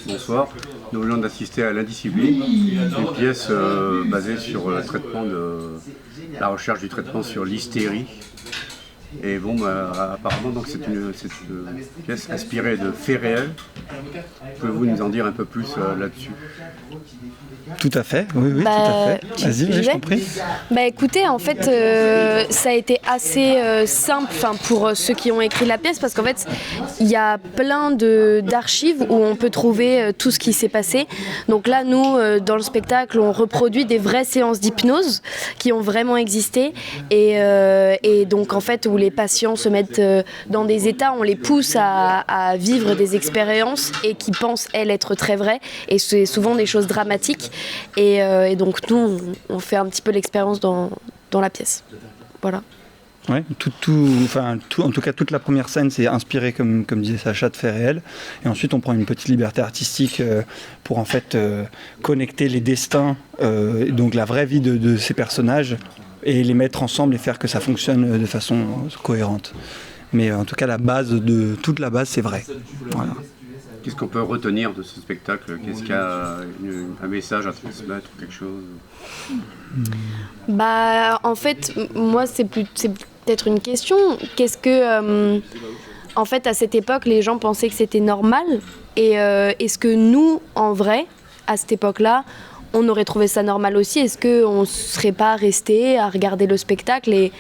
Bonsoir. Nous venons d'assister à l'Indiscipline, une pièce basée sur le traitement la recherche du traitement sur l'hystérie. Et bon, apparemment, donc c'est une pièce inspirée de faits réels. Pouvez-vous nous en dire un peu plus là-dessus? Tout à fait, oui, tout à fait. Vas-y, je t'en prie. Écoutez, en fait, ça a été assez simple pour ceux qui ont écrit la pièce, parce qu'en fait, il y a plein d'archives où on peut trouver tout ce qui s'est passé. Donc là, nous, dans le spectacle, on reproduit des vraies séances d'hypnose qui ont vraiment existé. Et donc, en fait, où les patients se mettent dans des états, on les pousse à vivre des expériences et qui pensent, elles, être très vraies. Et c'est souvent des choses dramatiques. Et donc, nous, on fait un petit peu l'expérience dans la pièce. Voilà. Ouais, en tout cas, toute la première scène, c'est inspiré, comme disait Sacha, de faits réels. Et ensuite, on prend une petite liberté artistique pour en fait connecter les destins, donc la vraie vie de ces personnages, et les mettre ensemble et faire que ça fonctionne de façon cohérente. Mais en tout cas, toute la base, c'est vrai. Voilà. Qu'est-ce qu'on peut retenir de ce spectacle? Qu'est-ce qu'il y a un message à transmettre, quelque chose? En fait, moi, c'est peut-être une question. Qu'est-ce que... en fait, à cette époque, les gens pensaient que c'était normal. Et est-ce que nous, en vrai, à cette époque-là, on aurait trouvé ça normal aussi? Est-ce qu'on ne serait pas resté à regarder le spectacle et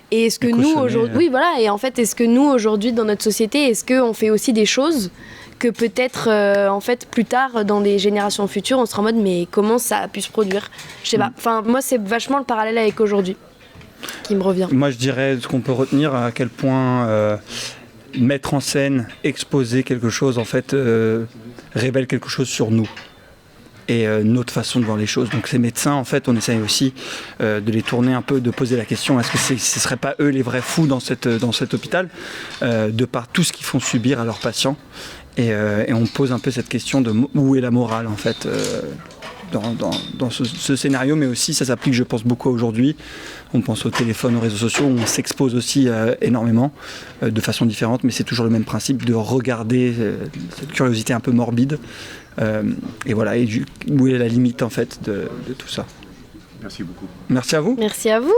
est-ce que nous aujourd'hui, oui, voilà, et en fait, est-ce que nous aujourd'hui dans notre société, est-ce qu'on fait aussi des choses que peut-être en fait plus tard dans des générations futures, on sera en mode mais comment ça a pu se produire? Je sais pas. Enfin, moi, c'est vachement le parallèle avec aujourd'hui qui me revient. Moi, je dirais ce qu'on peut retenir, à quel point mettre en scène, exposer quelque chose, en fait, révèle quelque chose sur nous et notre façon de voir les choses. Donc ces médecins, en fait, on essaye aussi de les tourner un peu, de poser la question, est-ce que ce ne seraient pas eux les vrais fous dans cet hôpital, de par tout ce qu'ils font subir à leurs patients. Et on pose un peu cette question de où est la morale, en fait, dans ce scénario, mais aussi ça s'applique, je pense, beaucoup aujourd'hui. On pense au téléphone, aux réseaux sociaux, où on s'expose aussi énormément, de façon différente, mais c'est toujours le même principe de regarder cette curiosité un peu morbide. Et voilà, où est la limite en fait de tout ça. Merci beaucoup. Merci à vous. Merci à vous.